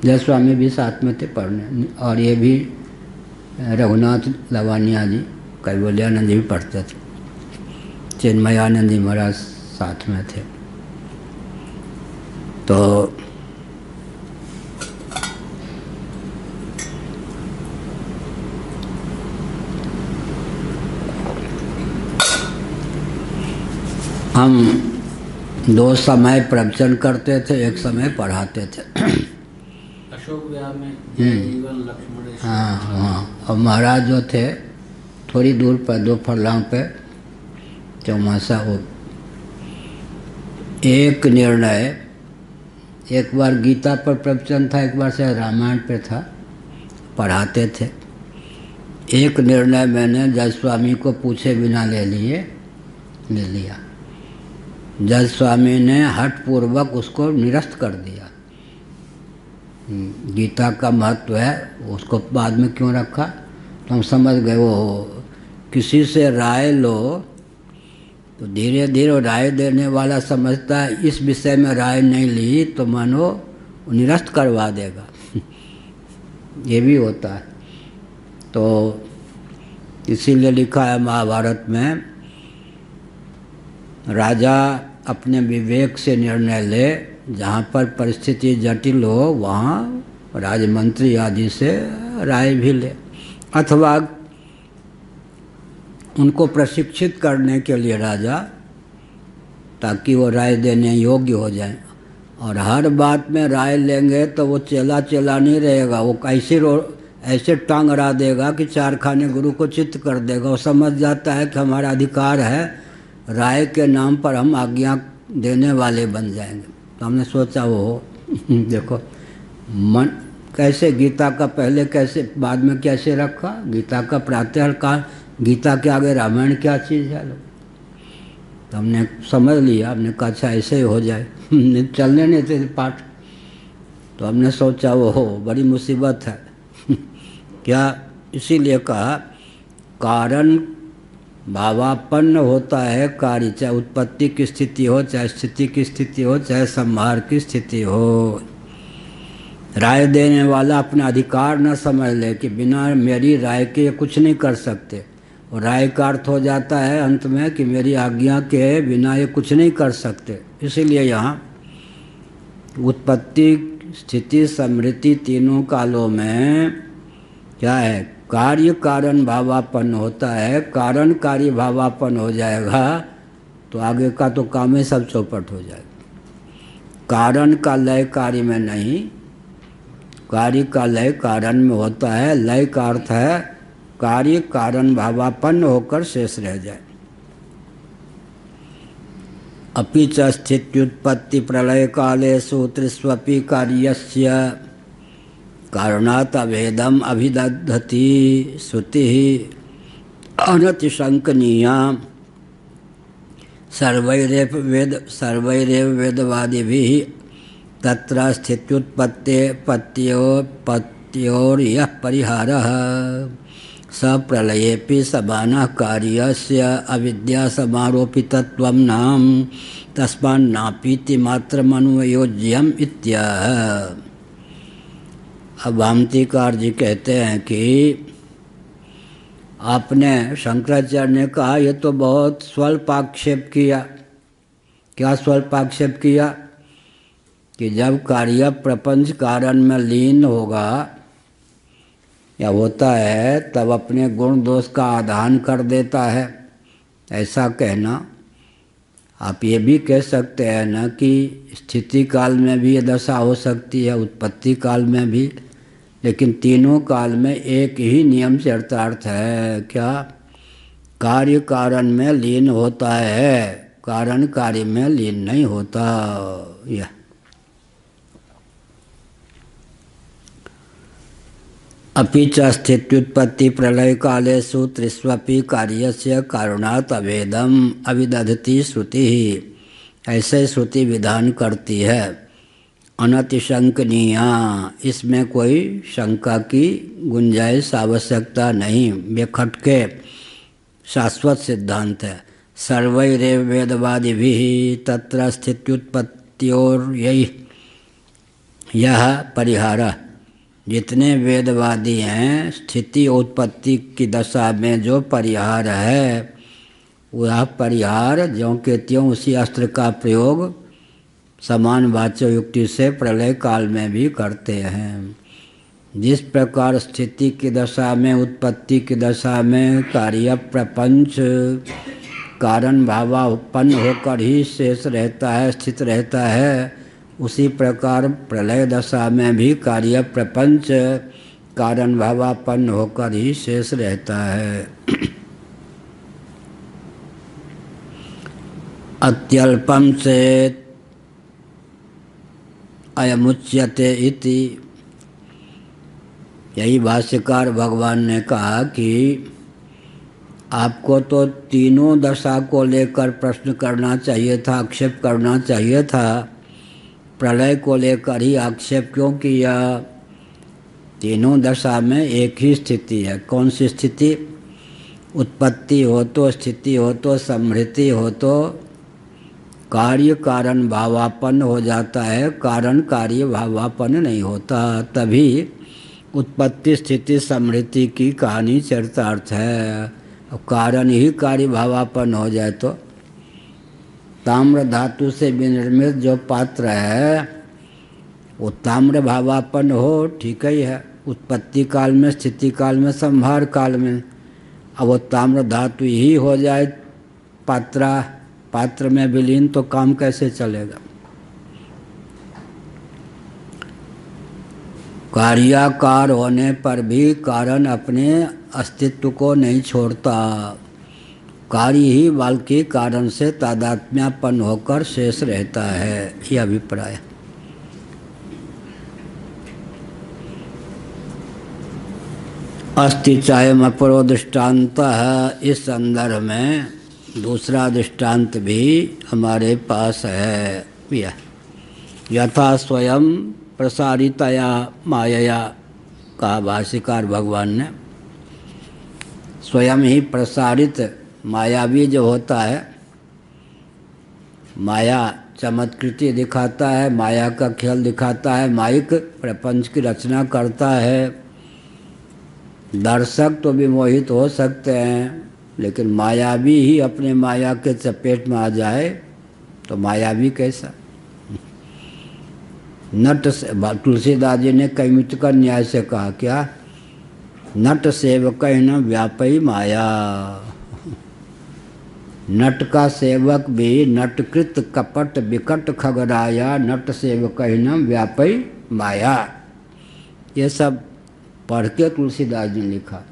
जय स्वामी भी साथ में थे पढ़ने, और ये भी रघुनाथ लवानिया जी, कैवल्यानंद जी भी पढ़ते थे, चिन्मयानंद जी महाराज साथ में थे। तो हम 2 समय प्रवचन करते थे, एक समय पढ़ाते थे। अशोक विहार में जीवन लक्ष्मण। हाँ हाँ। और महाराज जो थे थोड़ी दूर पर 2 फरलांग पे चौमासा हो। एक निर्णय, एक बार गीता पर प्रवचन था, एक बार से रामायण पे था, पढ़ाते थे। एक निर्णय मैंने जज स्वामी को पूछे बिना ले लिया। जज स्वामी ने हठपूर्वक उसको निरस्त कर दिया। गीता का महत्व है, उसको बाद में क्यों रखा? तो हम समझ गए वो किसी से राय लो तो धीरे धीरे राय देने वाला समझता है इस विषय में राय नहीं ली तो मानो निरस्त करवा देगा। ये भी होता है। तो इसीलिए लिखा है महाभारत में, राजा अपने विवेक से निर्णय ले, जहाँ पर परिस्थिति जटिल हो वहाँ राजमंत्री आदि से राय भी ले, अथवा उनको प्रशिक्षित करने के लिए राजा, ताकि वो राय देने योग्य हो जाए। और हर बात में राय लेंगे तो वो चेला नहीं रहेगा, वो ऐसे टांग अड़ा देगा कि 4 खाने गुरु को चित्त कर देगा। वो समझ जाता है कि हमारा अधिकार है, राय के नाम पर हम आज्ञा देने वाले बन जाएंगे। तो हमने सोचा वो देखो मन कैसे, गीता का पहले कैसे बाद में कैसे रखा, गीता का प्रातः काल, गीता के आगे रामायण क्या चीज़ है। लोग तो हमने समझ लिया, हमने कहा अच्छा ऐसे ही हो जाए। चलने नहीं थे पाठ, तो हमने सोचा वो हो बड़ी मुसीबत है। क्या? इसीलिए कहा कारण भावापन्न होता है कार्य, चाहे उत्पत्ति की स्थिति हो, चाहे स्थिति की स्थिति हो, चाहे संहार की स्थिति हो। राय देने वाला अपना अधिकार न समझ ले कि बिना मेरी राय के कुछ नहीं कर सकते, और राय का अर्थ हो जाता है अंत में कि मेरी आज्ञा के बिना ये कुछ नहीं कर सकते। इसीलिए यहाँ उत्पत्ति स्थिति समृद्धि तीनों कालों में क्या है, कार्य कारण भावापन्न होता है। कारण कार्य भावापन्न हो जाएगा तो आगे का तो काम ही सब चौपट हो जाएगा। कारण का लय कार्य में नहीं, कार्य का लय कारण में होता है। लय का अर्थ है कार्य कारण भावापन्न होकर शेष रह जाए। अपि च स्थित्युत्पत्ति प्रलय कालेषु त्रिष्वपि कार्यस्य कारणात् अभेदम अभिदधति श्रुतिः अनतिशंकनीया सर्वैरेव वेदवादिभिः तत्र स्थित्युत्पत्त्योर्यः परिहारः सप्रलयेऽपि समानः कार्यस्य अविद्यासमारोपितत्वं नाम तस्मान्नापीति मात्रमनुयोज्यम् इत्याह। अब भामतीकार जी कहते हैं कि आपने, शंकराचार्य ने कहा ये तो बहुत स्वल्पाक्षेप किया। क्या स्वल्पाक्षेप किया? कि जब कार्य प्रपंच कारण में लीन होगा या होता है तब अपने गुण दोष का आधान कर देता है, ऐसा कहना। आप ये भी कह सकते हैं ना कि स्थिति काल में भी ये दशा हो सकती है, उत्पत्ति काल में भी, लेकिन तीनों काल में एक ही नियम चरितार्थ है। क्या? कार्य कारण में लीन होता है, कारण कार्य में लीन नहीं होता। यह अपि च स्थित्युत्पत्ति प्रलय कालेषु त्रिष्वपि कार्यस्य कारणात् अभेदम अविदधति श्रुति। ऐसे श्रुति विधान करती है। अनतिशंकनीया, इसमें कोई शंका की गुंजाइश आवश्यकता नहीं, बेखटके शाश्वत सिद्धांत है। सर्वैरेव वेदवादिभिः तत्र स्थित्युत्पत्त्योर यह परिहारः। जितने वेदवादी हैं, स्थिति और उत्पत्ति की दशा में जो परिहार है, वह परिहार ज्यों के त्यों उसी अस्त्र का प्रयोग समान वाच्य युक्ति से प्रलय काल में भी करते हैं। जिस प्रकार स्थिति की दशा में, उत्पत्ति की दशा में कार्य प्रपंच कारण भावापन्न होकर ही शेष रहता है, स्थित रहता है, उसी प्रकार प्रलय दशा में भी कार्य प्रपंच कारण भावापन्न होकर ही शेष रहता है। अत्यल्पम से अयमुच्यते इति, यही भाष्यकार भगवान ने कहा कि आपको तो तीनों दशा को लेकर प्रश्न करना चाहिए था, आक्षेप करना चाहिए था। प्रलय को लेकर ही आक्षेप क्यों किया? तीनों दशा में एक ही स्थिति है। कौन सी स्थिति? उत्पत्ति हो तो, स्थिति हो तो, समृद्धि हो तो कार्य कारण भावापन्न हो जाता है, कारण कार्य भावापन्न नहीं होता। तभी उत्पत्ति स्थिति समृद्धि की कहानी चरितार्थ है। कारण ही कार्य भावापन्न हो जाए तो ताम्र धातु से विनिर्मित जो पात्र है वो ताम्र भावापन्न हो, ठीक ही है, उत्पत्ति काल में, स्थिति काल में, संहार काल में। अब वो ताम्र धातु ही हो जाए पात्र में विलीन, तो काम कैसे चलेगा? कार्याकार होने पर भी कारण अपने अस्तित्व को नहीं छोड़ता। कार्य ही बल्कि कारण से तादात्म्यपन्न होकर शेष रहता है, यह अभिप्राय। अस्ति चायम अपरो दृष्टांत है। इस संदर्भ में दूसरा दृष्टांत भी हमारे पास है। यथा स्वयं प्रसारितया मायया, कहा भाष्यकार भगवान ने। स्वयं ही प्रसारित मायावी जो होता है, माया चमत्कृति दिखाता है, माया का खेल दिखाता है, माइक प्रपंच की रचना करता है। दर्शक तो विमोहित हो सकते हैं, लेकिन मायावी ही अपने माया के चपेट में आ जाए तो मायावी कैसा? नट से, तुलसीदास जी ने कैमित का न्याय से कहा, क्या? नट सेवक न व्यापई माया। नट का सेवक भी नटकृत कपट विकट खगराया, नट सेवक न व्यापई माया। ये सब पढ़ के तुलसीदास जी ने लिखा।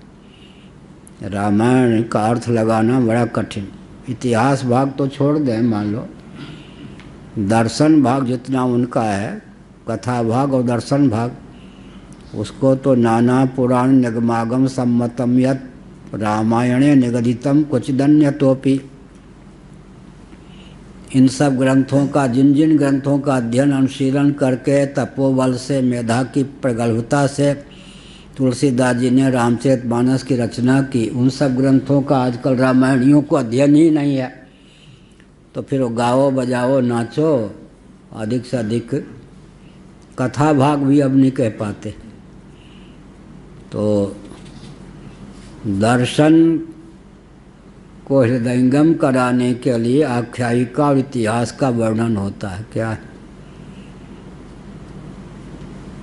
रामायण का अर्थ लगाना बड़ा कठिन। इतिहास भाग तो छोड़ दें, मान लो दर्शन भाग जितना उनका है, कथा भाग और दर्शन भाग, उसको तो नाना पुराण निगमागम सम्मतम यत् रामायणे निगदितम क्वचिदन्यतोपि। इन सब ग्रंथों का, जिन जिन ग्रंथों का अध्ययन अनुशीलन करके तपोबल से, मेधा की प्रगल्भता से तुलसीदास जी ने रामचरितमानस की रचना की, उन सब ग्रंथों का आजकल रामायणियों को अध्ययन ही नहीं है। तो फिर गाओ बजाओ नाचो, अधिक से अधिक कथा भाग भी अब नहीं कह पाते। तो दर्शन को हृदयंगम कराने के लिए आख्यायिका और इतिहास का वर्णन होता है। क्या है?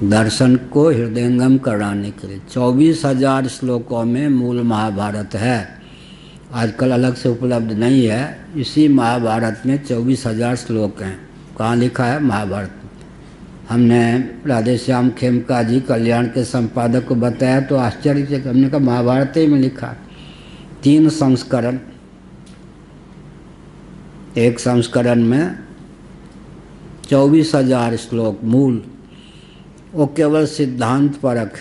दर्शन को हृदयंगम कराने के लिए 24,000 श्लोकों में मूल महाभारत है। आजकल अलग से उपलब्ध नहीं है। इसी महाभारत में 24,000 श्लोक हैं। कहाँ लिखा है? महाभारत में। हमने राधेश्याम खेमका जी कल्याण के संपादक को बताया तो आश्चर्य से हमने कहा महाभारत ही में लिखा। 3 संस्करण, एक संस्करण में 24,000 श्लोक मूल। वो केवल सिद्धांत परक,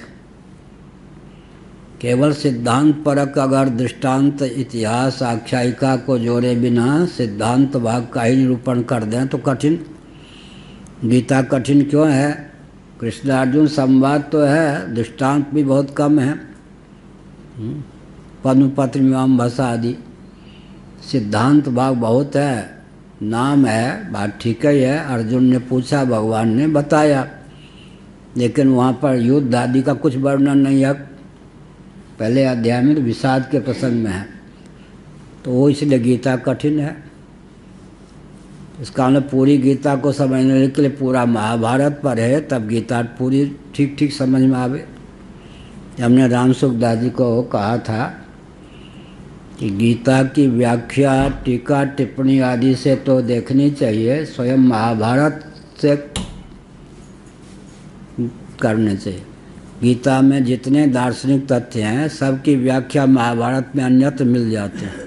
केवल सिद्धांत परक अगर दृष्टांत इतिहास आख्यायिका को जोड़े बिना सिद्धांत भाग का ही निरूपण कर दें तो कठिन। गीता कठिन क्यों है? कृष्णार्जुन संवाद तो है, दृष्टांत भी बहुत कम है। पद्मपत्र मीमांसा भाषा आदि, सिद्धांत भाग बहुत है, नाम है, बात ठीक ही है। अर्जुन ने पूछा, भगवान ने बताया, लेकिन वहाँ पर युद्ध आदि का कुछ वर्णन नहीं है। पहले अध्याय में तो विषाद के प्रसंग में है, तो वो इसलिए गीता कठिन है। इसका मतलब पूरी गीता को समझने के लिए पूरा महाभारत पढ़े तब गीता पूरी ठीक ठीक समझ में आवे। हमने राम सुखदास जी को कहा था कि गीता की व्याख्या टीका टिप्पणी आदि से तो देखनी चाहिए, स्वयं महाभारत से करने चाहिए। गीता में जितने दार्शनिक तथ्य हैं सबकी व्याख्या महाभारत में अन्यत्र मिल जाते हैं।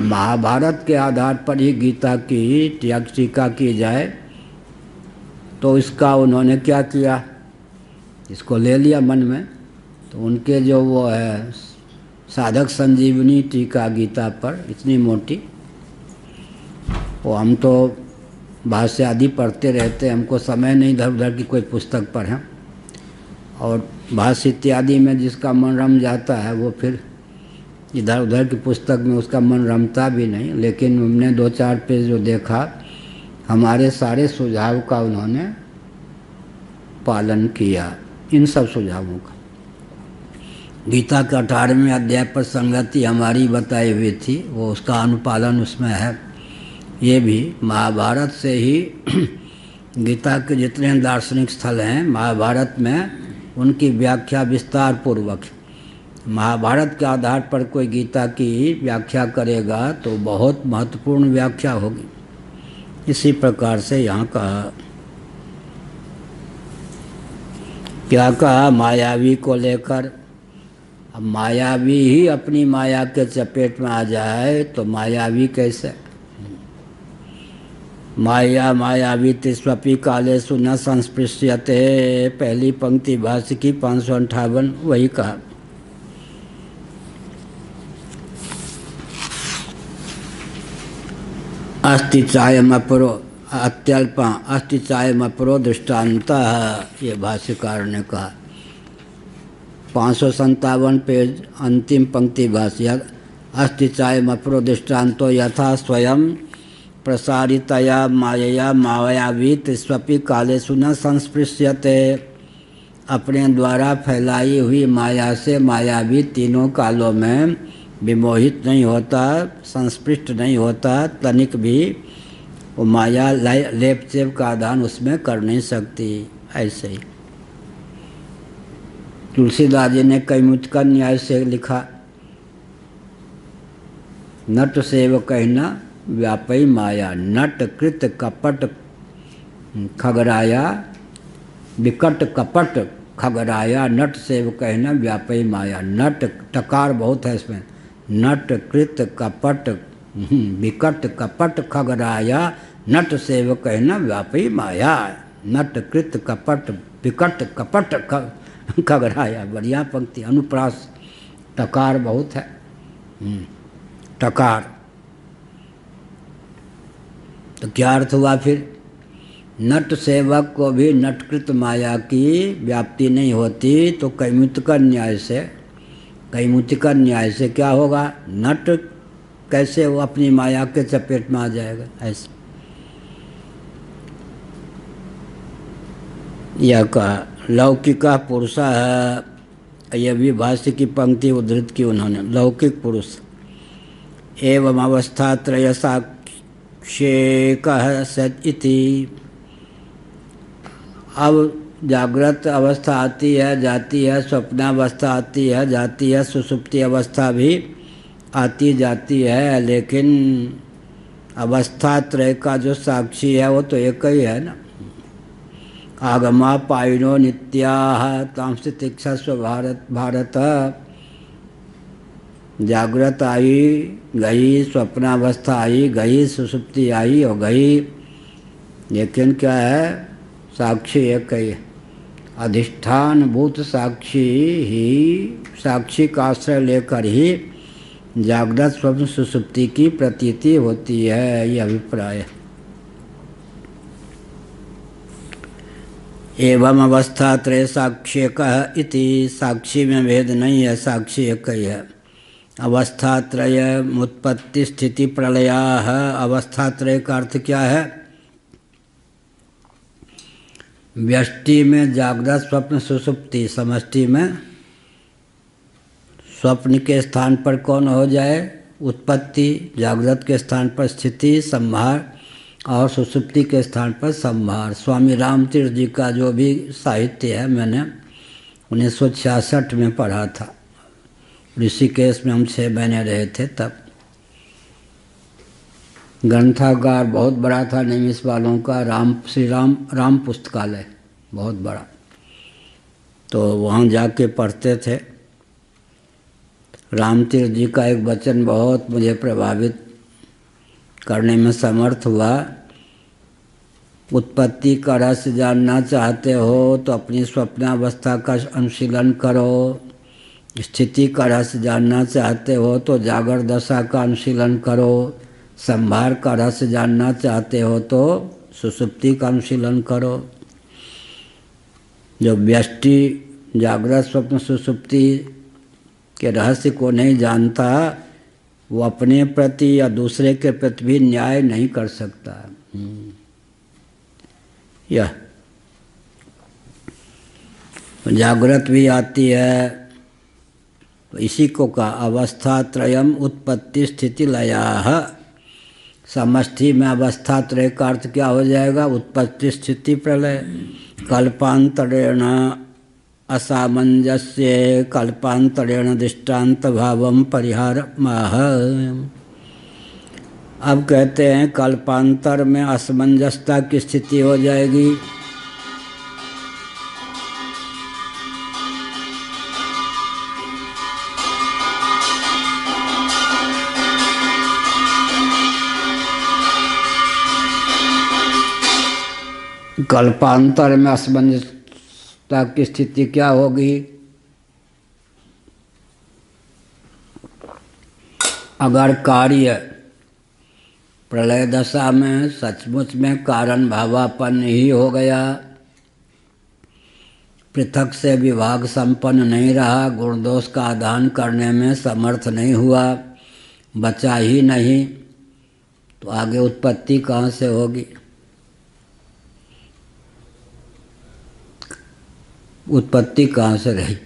महाभारत के आधार पर ही गीता की टीका की जाए तो इसका उन्होंने क्या किया, इसको ले लिया मन में। तो उनके जो वो है साधक संजीवनी टीका गीता पर इतनी मोटी, वो हम तो भाष्य आदि पढ़ते रहते, हमको समय नहीं इधर उधर की कोई पुस्तक पढ़ें। और भाष्य इत्यादि में जिसका मन रम जाता है वो फिर इधर उधर की पुस्तक में उसका मन रमता भी नहीं। लेकिन हमने 2-4 पेज जो देखा, हमारे सारे सुझाव का उन्होंने पालन किया, इन सब सुझावों का। गीता के 18वें अध्याय पर संगति हमारी बताई हुई थी, वो उसका अनुपालन उसमें है। ये भी महाभारत से ही गीता के जितने दार्शनिक स्थल हैं महाभारत में उनकी व्याख्या विस्तार पूर्वक। महाभारत के आधार पर कोई गीता की व्याख्या करेगा तो बहुत महत्वपूर्ण व्याख्या होगी। इसी प्रकार से यहाँ कहा, क्या कहा, मायावी को लेकर। अब मायावी ही अपनी माया के चपेट में आ जाए तो मायावी कैसे? माया मायावी तिस्वपि कालेषु न संस्पृश्यते, पहली पंक्ति भाष्य की 558 वही कहा। अस्ति चायमपरो अत्यल्पा अस्ति चायमपरो दृष्टान्तः, ये भाष्यकार ने कहा। 557 पेज अंतिम पंक्ति भाष्य, अस्ति चायमपरो दृष्टान्तो यथा स्वयं प्रसारितया मायया मायावी तिस्वपि कालेषु न संस्पृश्यते, अपने द्वारा फैलाई हुई माया से मायावी तीनों कालों में विमोहित नहीं होता, संस्पृष्ट नहीं होता, तनिक भी वो माया लेप चेप का आदान उसमें कर नहीं सकती। ऐसे ही तुलसीदास जी ने कैमुतिका न्याय से लिखा, नट सेव कहना व्यापई माया, नट कृत कपट खगराया, विकट कपट खगराया, नट सेव कहना व्यापई माया। नट टकार बहुत है इसमें, नट कृत कपट विकट कपट खगराया, नट सेव कहना व्यापई माया। नट कृत कपट विकट कपट खगराया, बढ़िया पंक्ति, अनुप्रास, टकार बहुत है, टकार। तो क्या अर्थ हुआ फिर? नट सेवक को भी नटकृत माया की व्याप्ति नहीं होती, तो कैमुतिका न्याय से, कैमुतिका न्याय से क्या होगा? नट कैसे वो अपनी माया के चपेट में आ जाएगा? ऐसे यह कहा। लौकिका पुरुष है, यह भी भाष्य की पंक्ति उद्धृत की उन्होंने। लौकिक पुरुष एवं अवस्थात्रय साक्षेकः सत् इति। अब जागृत अवस्था आती है जाती है, स्वप्नावस्था आती है जाती है, सुषुप्ति अवस्था भी आती जाती है, लेकिन अवस्था त्रय का जो साक्षी है वो तो एक ही है ना। आगमा पायनो नित्याः तांस तितिक्षस्व भारत। जागृत आई गई, स्वप्नावस्था आई गई, सुषुप्ति आई और गई, लेकिन क्या है, साक्षी एक ही है। अधिष्ठान भूत साक्षी ही, साक्षी का आश्रय लेकर ही जागृत स्वप्न सुषुप्ति की प्रतीति होती है, ये अभिप्राय है। एवं अवस्था त्रय साक्ष्यकः इति, साक्षी में भेद नहीं है, साक्षी एक ही है। अवस्था त्रय उत्पत्ति स्थिति प्रलयाः, अवस्था त्रय का अर्थ क्या है? व्यष्टि में जागृत स्वप्न सुषुप्ति, समष्टि में स्वप्न के स्थान पर कौन हो जाए? उत्पत्ति, जागृत के स्थान पर स्थिति संहार और सुषुप्ति के स्थान पर संहार। स्वामी रामतीर्थ जी का जो भी साहित्य है मैंने 1966 में पढ़ा था, ऋषिकेश में हम 6 महीने रहे थे तब। ग्रंथागार बहुत बड़ा था निमिष वालों का, राम पुस्तकालय बहुत बड़ा, तो वहाँ जाके पढ़ते थे। रामतीर्थ जी का एक वचन बहुत मुझे प्रभावित करने में समर्थ हुआ। उत्पत्ति का रहस्य जानना चाहते हो तो अपनी स्वप्नावस्था का अनुशीलन करो, स्थिति का रहस्य जानना चाहते हो तो जागर दशा का अनुशीलन करो, संभार का रहस्य जानना चाहते हो तो सुषुप्ति का अनुशीलन करो। जो व्यष्टि जागृत स्वप्न सुषुप्ति के रहस्य को नहीं जानता, वो अपने प्रति या दूसरे के प्रति भी न्याय नहीं कर सकता। यह जागृत भी आती है, तो इसी को कहा अवस्था त्रयम उत्पत्ति स्थिति लयाः। समष्टि में अवस्था त्रय का अर्थ क्या हो जाएगा? उत्पत्ति स्थिति प्रलय। कल्पांतरेण असामंजस्य कल्पांतरेण दृष्टांत भावम परिहारमाह। अब कहते हैं कल्पांतर में असमंजसता की स्थिति हो जाएगी। कल्पांतर में असमंजसता की स्थिति क्या होगी? अगर कार्य प्रलय दशा में सचमुच में कारण भावापन्न ही हो गया, पृथक से विभाग संपन्न नहीं रहा, गुण दोष का आदान करने में समर्थ नहीं हुआ, बचा ही नहीं, तो आगे उत्पत्ति कहाँ से होगी? उत्पत्ति कहाँ से रही?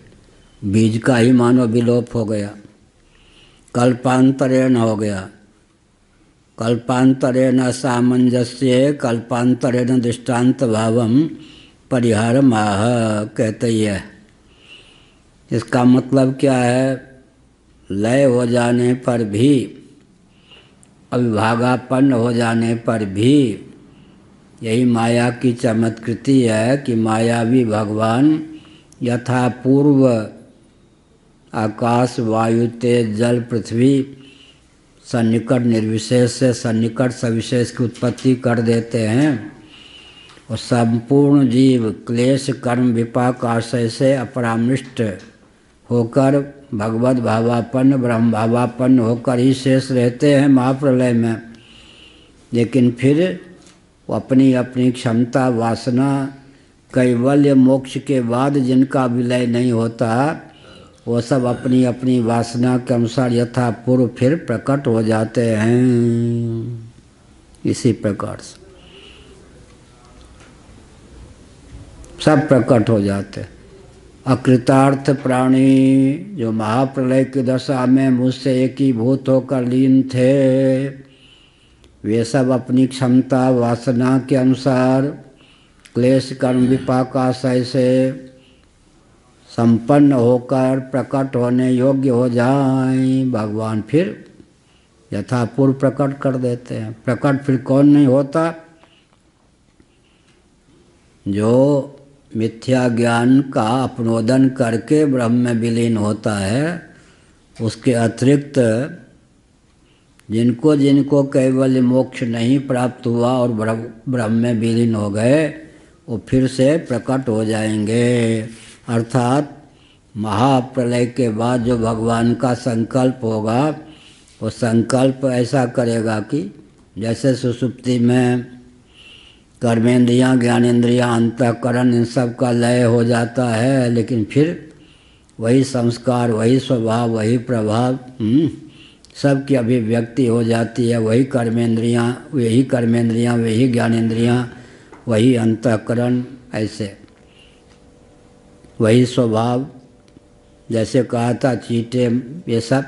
बीज का ही मानो विलोप हो गया, कल्पांतरेण हो गया। कल्पांतरेण सामंजस्य कल्पांतरेण दृष्टांत भावम परिहारमाह कहते ही है। इसका मतलब क्या है? लय हो जाने पर भी, अविभागापन्न हो जाने पर भी, यही माया की चमत्कृति है कि मायावी भगवान यथा पूर्व आकाश वायु तेज जल पृथ्वी सन्निकट निर्विशेष से सन्निकट सविशेष की उत्पत्ति कर देते हैं, और संपूर्ण जीव क्लेश कर्म विपाक आशय से अपरामृष्ट होकर भगवत भावापन्न ब्रह्म भावापन्न होकर ही शेष रहते हैं महाप्रलय में। लेकिन फिर वो अपनी अपनी क्षमता वासना कैवल्य मोक्ष के बाद जिनका विलय नहीं होता, वो सब अपनी अपनी वासना के अनुसार यथा पूर्व फिर प्रकट हो जाते हैं। इसी प्रकार से सब प्रकट हो जाते हैं। अकृतार्थ प्राणी जो महाप्रलय की दशा में मुझसे एक ही भूत होकर लीन थे, वे सब अपनी क्षमता वासना के अनुसार क्लेश कर्म विपाक आशय से संपन्न होकर प्रकट होने योग्य हो जाए, भगवान फिर यथापूर्व प्रकट कर देते हैं। प्रकट फिर कौन नहीं होता? जो मिथ्या ज्ञान का अपनोदन करके ब्रह्म में विलीन होता है। उसके अतिरिक्त जिनको जिनको कैवल्य मोक्ष नहीं प्राप्त हुआ और ब्रह्म में विलीन हो गए, वो फिर से प्रकट हो जाएंगे। अर्थात महाप्रलय के बाद जो भगवान का संकल्प होगा, वो संकल्प ऐसा करेगा कि जैसे सुषुप्ति में कर्मेंद्रियां, ज्ञानेंद्रियां, अंतःकरण इन सब का लय हो जाता है, लेकिन फिर वही संस्कार, वही स्वभाव, वही प्रभाव सब की अभिव्यक्ति हो जाती है। वही कर्मेंद्रियां, वही ज्ञानेंद्रियां, वही अंतःकरण, ऐसे वही स्वभाव। जैसे कहा था चींटे, ये सब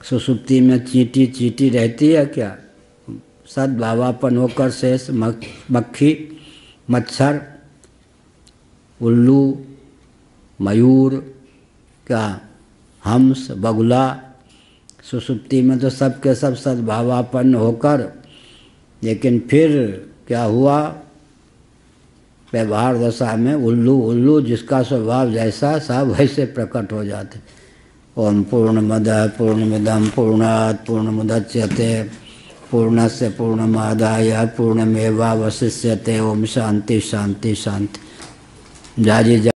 सुषुप्ति में चींटी चींटी रहती है क्या? सद्भावापन होकर शेष मक्खी, मच्छर, उल्लू, मयूर, क्या हंस, बगुला, सुषुप्ति में तो सब के सब सद्भावापन्न होकर, लेकिन फिर क्या हुआ? व्यवहार दशा में उल्लू जिसका स्वभाव जैसा सब वैसे प्रकट हो जाते। ओम पूर्णमदः पूर्णमिदं पूर्णात् पूर्णमुदच्यते पूर्णस्य पूर्णमादाय पूर्णमेवावशिष्यते। ओम शांति शांति शांति। जय